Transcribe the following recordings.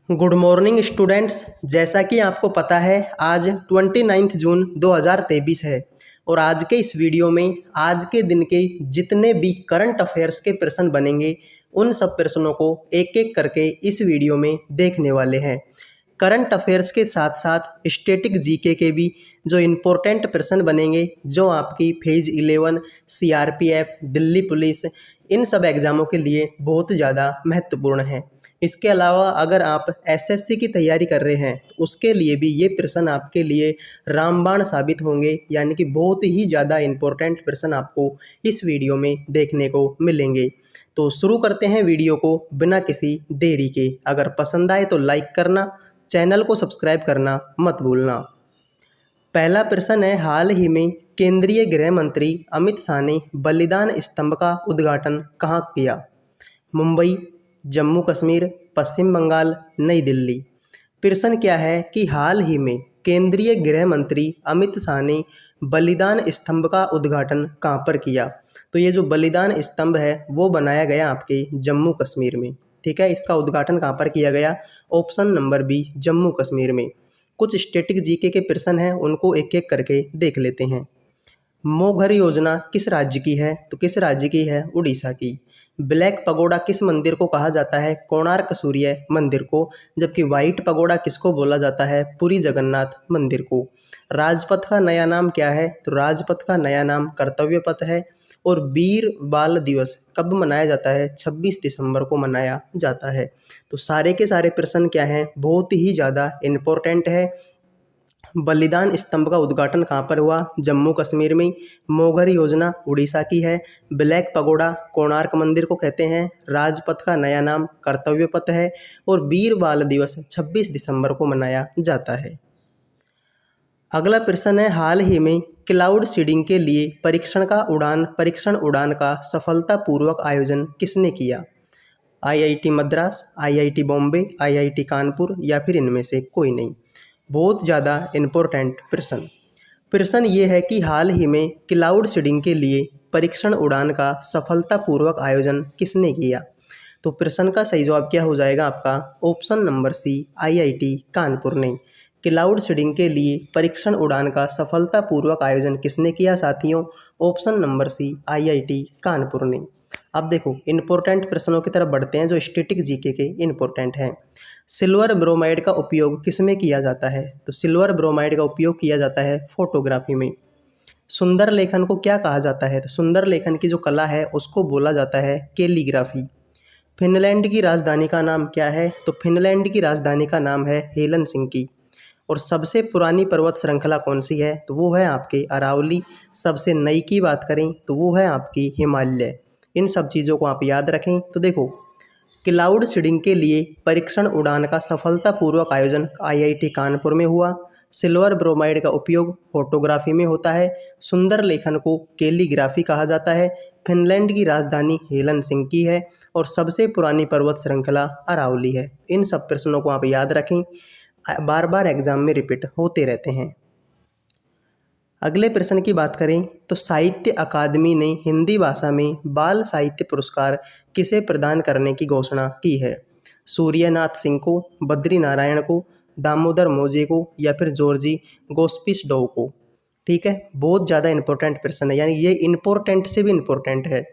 Good morning students. जैसा कि आपको पता है आज 29 जून 2023 है और आज के इस वीडियो में आज के दिन के जितने भी करंट अफेयर्स के प्रश्न बनेंगे उन सब प्रश्नों को एक एक करके इस वीडियो में देखने वाले हैं। करंट अफेयर्स के साथ साथ स्टैटिक जीके के भी जो इम्पोर्टेंट प्रश्न बनेंगे जो आपकी फेज 11 सीआरपीएफ दिल्ली पुलिस इन सब एग्ज़ामों के लिए बहुत ज़्यादा महत्वपूर्ण है। इसके अलावा अगर आप एसएससी की तैयारी कर रहे हैं तो उसके लिए भी ये प्रश्न आपके लिए रामबाण साबित होंगे, यानी कि बहुत ही ज़्यादा इम्पोर्टेंट प्रश्न आपको इस वीडियो में देखने को मिलेंगे। तो शुरू करते हैं वीडियो को बिना किसी देरी के। अगर पसंद आए तो लाइक करना, चैनल को सब्सक्राइब करना मत भूलना। पहला प्रश्न है, हाल ही में केंद्रीय गृह मंत्री अमित शाह ने बलिदान स्तंभ का उद्घाटन कहाँ किया? मुंबई, जम्मू कश्मीर, पश्चिम बंगाल, नई दिल्ली। प्रश्न क्या है कि हाल ही में केंद्रीय गृह मंत्री अमित शाह ने बलिदान स्तंभ का उद्घाटन कहाँ पर किया? तो ये जो बलिदान स्तंभ है वो बनाया गया आपके जम्मू कश्मीर में। ठीक है, इसका उद्घाटन कहाँ पर किया गया? Option number B, Jammu Kashmir में। कुछ स्टैटिक जीके के प्रश्न हैं उनको एक एक करके देख लेते हैं। मोघर योजना किस राज्य की है? तो किस राज्य की है? उड़ीसा की। ब्लैक पगोडा किस मंदिर को कहा जाता है? कोणार्क सूर्य मंदिर को। जबकि वाइट पगोडा किसको बोला जाता है? पुरी जगन्नाथ मंदिर को। राजपथ का नया नाम क्या है? तो राजपथ का नया नाम कर्तव्य पथ है। और वीर बाल दिवस कब मनाया जाता है? 26 दिसंबर को मनाया जाता है। तो सारे के सारे प्रश्न क्या हैं? बहुत ही ज़्यादा इम्पोर्टेंट है। बलिदान स्तंभ का उद्घाटन कहाँ पर हुआ? जम्मू कश्मीर में। मोघर योजना उड़ीसा की है। ब्लैक पगोडा कोणार्क मंदिर को कहते हैं। राजपथ का नया नाम कर्तव्य पथ है। और वीर बाल दिवस 26 दिसंबर को मनाया जाता है। अगला प्रश्न है, हाल ही में क्लाउड सीडिंग के लिए परीक्षण उड़ान का सफलतापूर्वक आयोजन किसने किया? IIT Madras, IIT Bombay, IIT Kanpur या फिर इनमें से कोई नहीं। बहुत ज़्यादा इम्पोर्टेंट प्रश्न ये है कि हाल ही में क्लाउड सीडिंग के लिए परीक्षण उड़ान का सफलतापूर्वक आयोजन किसने किया? तो प्रश्न का सही जवाब क्या हो जाएगा आपका? Option number C, IIT Kanpur ने। क्लाउड सीडिंग के लिए परीक्षण उड़ान का सफलतापूर्वक आयोजन किसने किया साथियों? Option number C, IIT Kanpur ने। अब देखो इम्पोर्टेंट प्रश्नों की तरफ बढ़ते हैं जो स्टैटिक जीके के इम्पोर्टेंट हैं। सिल्वर ब्रोमाइड का उपयोग किस में किया जाता है? तो सिल्वर ब्रोमाइड का उपयोग किया जाता है फोटोग्राफी में। सुंदर लेखन को क्या कहा जाता है? तो सुंदर लेखन की जो कला है उसको बोला जाता है कैलीग्राफी। फिनलैंड की राजधानी का नाम क्या है? तो फिनलैंड की राजधानी का नाम है हेलसिंकी। और सबसे पुरानी पर्वत श्रृंखला कौन सी है? तो वो है आपके अरावली। सबसे नई की बात करें तो वो है आपकी हिमालय। इन सब चीज़ों को आप याद रखें। तो देखो क्लाउड सीडिंग के लिए परीक्षण उड़ान का सफलतापूर्वक आयोजन आईआईटी कानपुर में हुआ। सिल्वर ब्रोमाइड का उपयोग फोटोग्राफी में होता है। सुंदर लेखन को कैलीग्राफी कहा जाता है। फिनलैंड की राजधानी हेलसिंकी है। और सबसे पुरानी पर्वत श्रृंखला अरावली है। इन सब प्रश्नों को आप याद रखें, बार बार एग्जाम में रिपीट होते रहते हैं। अगले प्रश्न की बात करें तो साहित्य अकादमी ने हिंदी भाषा में बाल साहित्य पुरस्कार किसे प्रदान करने की घोषणा की है? सूर्यनाथ सिंह को, बद्री नारायण को, दामोदर मोजे को या फिर जॉर्जी गोस्पिसडोव को। ठीक है, बहुत ज़्यादा इंपॉर्टेंट प्रश्न है, यानी ये इम्पोर्टेंट से भी इम्पोर्टेंट है।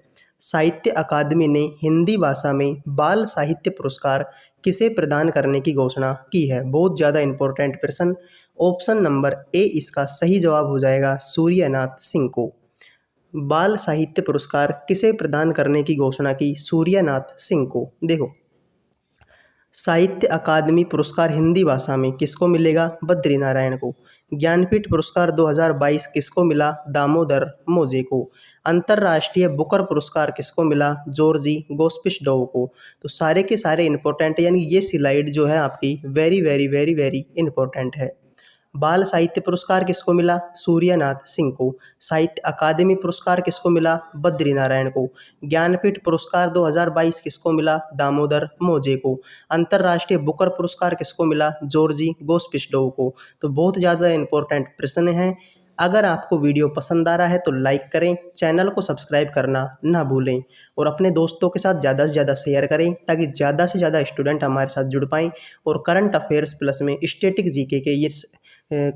साहित्य अकादमी ने हिंदी भाषा में बाल साहित्य पुरस्कार किसे प्रदान करने की घोषणा की है? बहुत ज़्यादा इम्पोर्टेंट प्रश्न। ऑप्शन नंबर ए इसका सही जवाब हो जाएगा, सूर्यनाथ सिंह को। बाल साहित्य पुरस्कार किसे प्रदान करने की घोषणा की? सूर्यनाथ सिंह को। देखो साहित्य अकादमी पुरस्कार हिंदी भाषा में किसको मिलेगा? बद्री नारायण को। ज्ञानपीठ पुरस्कार 2022 किसको मिला? दामोदर मोजे को। अंतर्राष्ट्रीय बुकर पुरस्कार किसको मिला? जॉर्जी गोस्पिसडोव को। तो सारे के सारे इंपॉर्टेंट, यानी ये स्लाइड जो है आपकी very very very very important है। बाल साहित्य पुरस्कार किसको मिला? सूर्यनाथ सिंह को। साहित्य अकादमी पुरस्कार किसको मिला? बद्री नारायण को। ज्ञानपीठ पुरस्कार 2022 किसको मिला? दामोदर मोजे को। अंतर्राष्ट्रीय बुकर पुरस्कार किसको मिला? जॉर्जी गोस्पिसडोव को। तो बहुत ज़्यादा इंपॉर्टेंट प्रश्न हैं। अगर आपको वीडियो पसंद आ रहा है तो लाइक करें, चैनल को सब्सक्राइब करना ना भूलें और अपने दोस्तों के साथ ज़्यादा से ज़्यादा शेयर करें ताकि ज़्यादा से ज़्यादा स्टूडेंट हमारे साथ जुड़ पाएँ और करंट अफेयर्स प्लस में स्टैटिक जीके के ये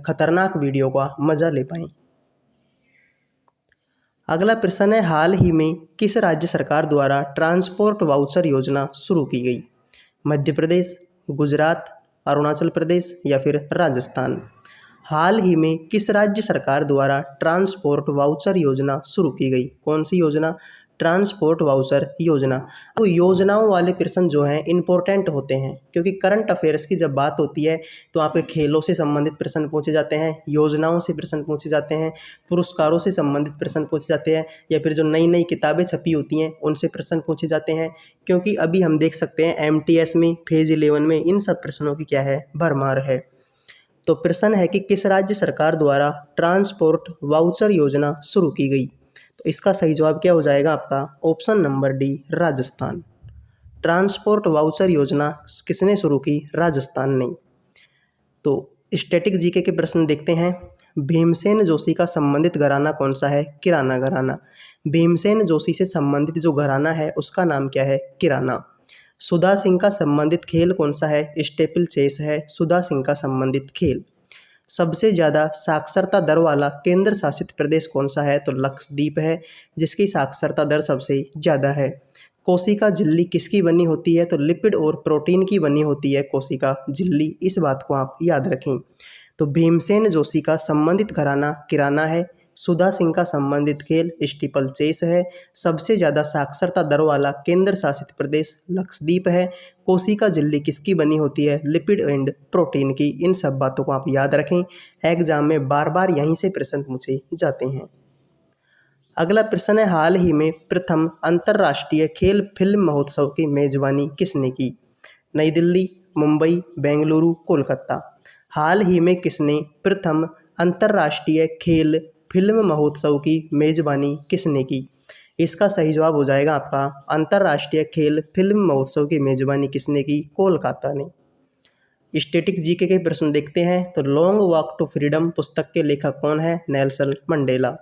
खतरनाक वीडियो का मज़ा ले पाएँ। अगला प्रश्न है, हाल ही में किस राज्य सरकार द्वारा ट्रांसपोर्ट वाउचर योजना शुरू की गई? मध्य प्रदेश, गुजरात, अरुणाचल प्रदेश या फिर राजस्थान। हाल ही में किस राज्य सरकार द्वारा ट्रांसपोर्ट वाउचर योजना शुरू की गई? कौन सी योजना? ट्रांसपोर्ट वाउचर योजना। तो योजनाओं वाले प्रश्न जो हैं इंपॉर्टेंट होते हैं क्योंकि करंट अफेयर्स की जब बात होती है तो आपके खेलों से संबंधित प्रश्न पूछे जाते हैं, योजनाओं से प्रश्न पूछे जाते हैं, पुरस्कारों से संबंधित प्रश्न पूछे जाते हैं या फिर जो नई नई किताबें छपी होती हैं उनसे प्रश्न पूछे जाते हैं। क्योंकि अभी हम देख सकते हैं MTS में फेज 11 में इन सब प्रश्नों की क्या है, भरमार है। तो प्रश्न है कि किस राज्य सरकार द्वारा ट्रांसपोर्ट वाउचर योजना शुरू की गई? तो इसका सही जवाब क्या हो जाएगा आपका? Option number D, Rajasthan. Transport voucher योजना किसने शुरू की? राजस्थान ने। तो स्टैटिक जीके के प्रश्न देखते हैं। भीमसेन जोशी का संबंधित घराना कौन सा है? किराना घराना। भीमसेन जोशी से संबंधित जो घराना है उसका नाम क्या है? किराना। सुधा सिंह का संबंधित खेल कौन सा है? स्टेपल चेस है सुधा सिंह का संबंधित खेल। सबसे ज़्यादा साक्षरता दर वाला केंद्र शासित प्रदेश कौन सा है? तो लक्षद्वीप है जिसकी साक्षरता दर सबसे ज़्यादा है। कोशिका झिल्ली किसकी बनी होती है? तो लिपिड और प्रोटीन की बनी होती है कोशिका झिल्ली, इस बात को आप याद रखें। तो भीमसेन जोशी का संबंधित घराना किराना है, सुधा सिंह का संबंधित खेल स्टीपल चेस है, सबसे ज़्यादा साक्षरता दर वाला केंद्र शासित प्रदेश लक्षद्वीप है, कोशिका झिल्ली किसकी बनी होती है? लिपिड एंड प्रोटीन की। इन सब बातों को आप याद रखें, एग्जाम में बार बार यहीं से प्रश्न पूछे जाते हैं। अगला प्रश्न है, हाल ही में प्रथम अंतर्राष्ट्रीय खेल फिल्म महोत्सव की मेजबानी किसने की? नई दिल्ली, मुंबई, बेंगलुरु, कोलकाता। हाल ही में किसने प्रथम अंतर्राष्ट्रीय खेल फिल्म महोत्सव की मेजबानी किसने की? इसका सही जवाब हो जाएगा आपका अंतर्राष्ट्रीय खेल फिल्म महोत्सव की मेजबानी किसने की? कोलकाता ने। स्टैटिक जीके के प्रश्न देखते हैं। तो लॉन्ग वॉक टू फ्रीडम पुस्तक के लेखक कौन है? Nelson Mandela.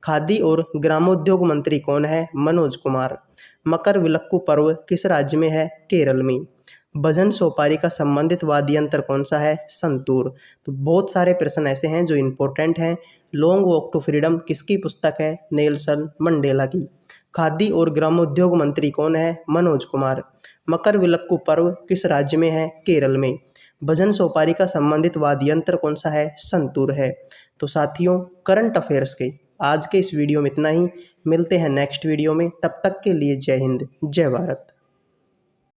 खादी और ग्रामोद्योग मंत्री कौन है? मनोज कुमार। मकर विलक्कू पर्व किस राज्य में है? केरल में। भजन सोपारी का संबंधित वाद्य यंत्र कौन सा है? संतूर। तो बहुत सारे प्रश्न ऐसे हैं जो इम्पोर्टेंट हैं। लॉन्ग वॉक टू फ्रीडम किसकी पुस्तक है? नेल्सन मंडेला की। खादी और ग्रामोद्योग मंत्री कौन है? मनोज कुमार। मकर विलक्कू पर्व किस राज्य में है? केरल में। भजन सोपारी का संबंधित वाद्य यंत्र कौन सा है? संतूर है। तो साथियों, करंट अफेयर्स के आज के इस वीडियो में इतना ही। मिलते हैं नेक्स्ट वीडियो में, तब तक के लिए जय हिंद, जय भारत।